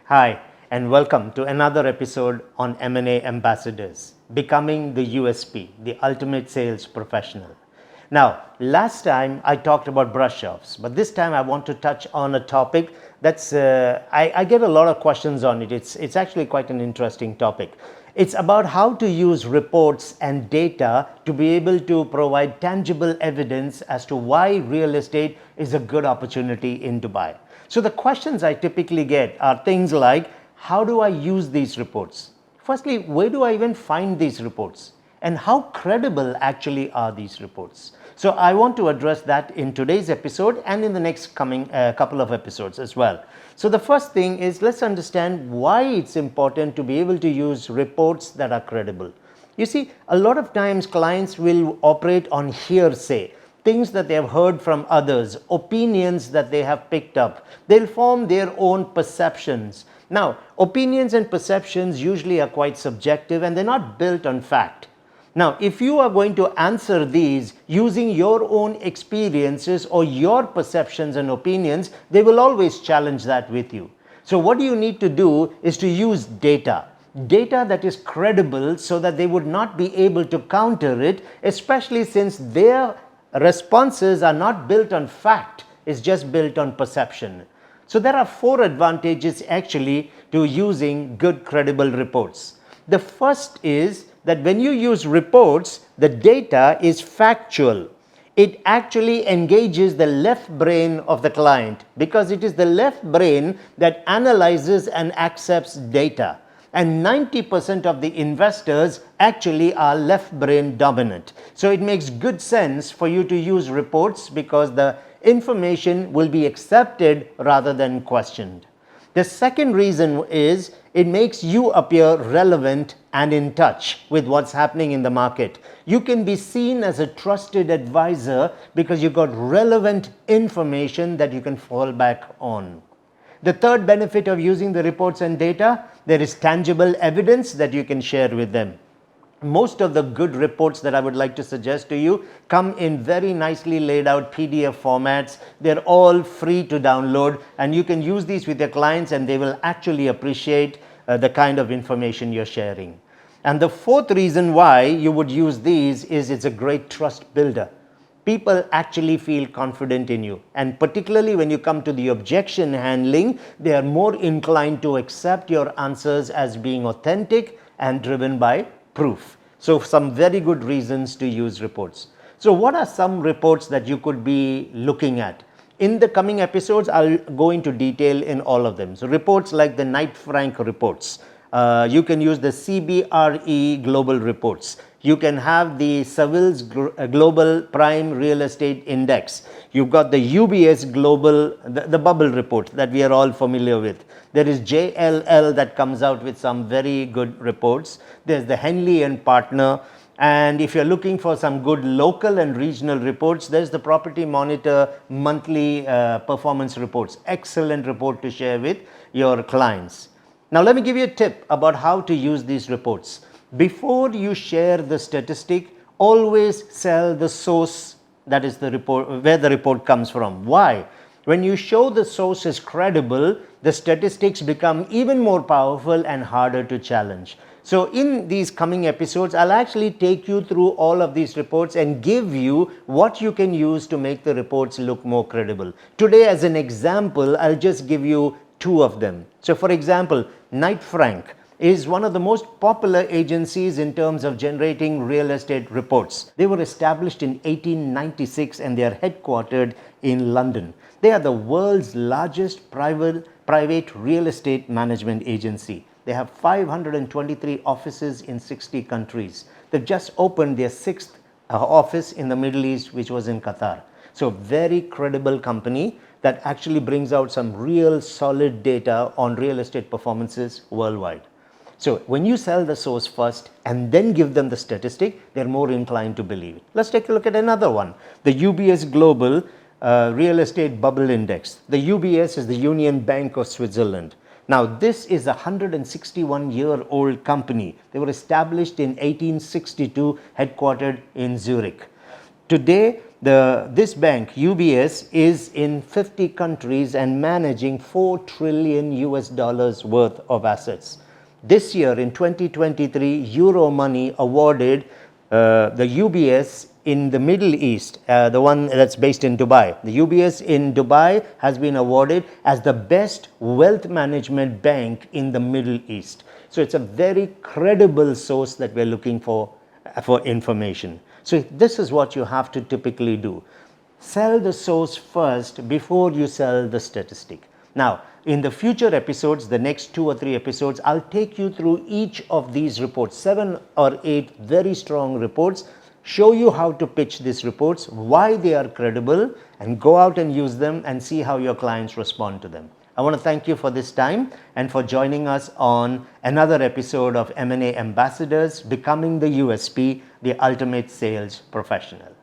Hi, and welcome to another episode on M&A Ambassadors, becoming the USP, the ultimate sales professional. Now, last time I talked about brush-offs, but this time I want to touch on a topic that's, I get a lot of questions on it. It's actually quite an interesting topic. It's about how to use reports and data to be able to provide tangible evidence as to why real estate is a good opportunity in Dubai. So the questions I typically get are things like, how do I use these reports? Firstly, where do I even find these reports? And how credible actually are these reports? So I want to address that in today's episode and in the next coming couple of episodes as well. So the first thing is, let's understand why it's important to be able to use reports that are credible. You see, a lot of times clients will operate on hearsay, things that they have heard from others, opinions that they have picked up. They'll form their own perceptions. Now, opinions and perceptions usually are quite subjective and they're not built on fact. Now, if you are going to answer these using your own experiences or your perceptions and opinions, they will always challenge that with you. So what you need to do is to use data that is credible so that they would not be able to counter it, especially since their responses are not built on fact, it's just built on perception. So there are 4 advantages actually to using good credible reports. The first is that when you use reports, the data is factual. It actually engages the left brain of the client because it is the left brain that analyzes and accepts data. And 90% of the investors actually are left brain dominant. So it makes good sense for you to use reports because the information will be accepted rather than questioned. The second reason is it makes you appear relevant and in touch with what's happening in the market. You can be seen as a trusted advisor because you've got relevant information that you can fall back on. The third benefit of using the reports and data, there is tangible evidence that you can share with them. Most of the good reports that I would like to suggest to you come in very nicely laid out PDF formats. They're all free to download and you can use these with your clients and they will actually appreciate the kind of information you're sharing. And the fourth reason why you would use these is it's a great trust builder. People actually feel confident in you, and particularly when you come to the objection handling, they are more inclined to accept your answers as being authentic and driven by proof. So some very good reasons to use reports. So what are some reports that you could be looking at? In the coming episodes, I'll go into detail in all of them. So reports like the Knight Frank reports. You can use the CBRE global reports. You can have the Savills Global Prime Real Estate Index. You've got the UBS Global, the bubble report that we are all familiar with. There is JLL that comes out with some very good reports. There's the Henley and Partner. And if you're looking for some good local and regional reports, there's the Property Monitor monthly performance reports. Excellent report to share with your clients. Now let me give you a tip about how to use these reports. Before you share the statistic, always sell the source, that is the report, where the report comes from. Why? When you show the source is credible, the statistics become even more powerful and harder to challenge. So in these coming episodes, I'll actually take you through all of these reports and give you what you can use to make the reports look more credible. Today, as an example, I'll just give you 2 of them. So for example, Knight Frank is one of the most popular agencies in terms of generating real estate reports. They were established in 1896 and they are headquartered in London. They are the world's largest private real estate management agency. They have 523 offices in 60 countries. They've just opened their 6th office in the Middle East, which was in Qatar. So very credible company that actually brings out some real solid data on real estate performances worldwide. So when you sell the source first and then give them the statistic, they're more inclined to believe it. Let's take a look at another one. The UBS Global Real Estate Bubble Index. The UBS is the Union Bank of Switzerland. Now this is a 161-year-old company. They were established in 1862, headquartered in Zurich. Today, This bank, UBS, is in 50 countries and managing $4 trillion US dollars worth of assets. This year in 2023, Euromoney awarded the UBS in the Middle East, the one that's based in Dubai. The UBS in Dubai has been awarded as the best wealth management bank in the Middle East. So it's a very credible source that we're looking for information. So this is what you have to typically do. Sell the source first before you sell the statistic. Now, in the future episodes, the next 2 or 3 episodes, I'll take you through each of these reports, 7 or 8 very strong reports, show you how to pitch these reports, why they are credible, and go out and use them and see how your clients respond to them. I want to thank you for this time and for joining us on another episode of M&A Ambassadors, Becoming the USP, the Ultimate Sales Professional.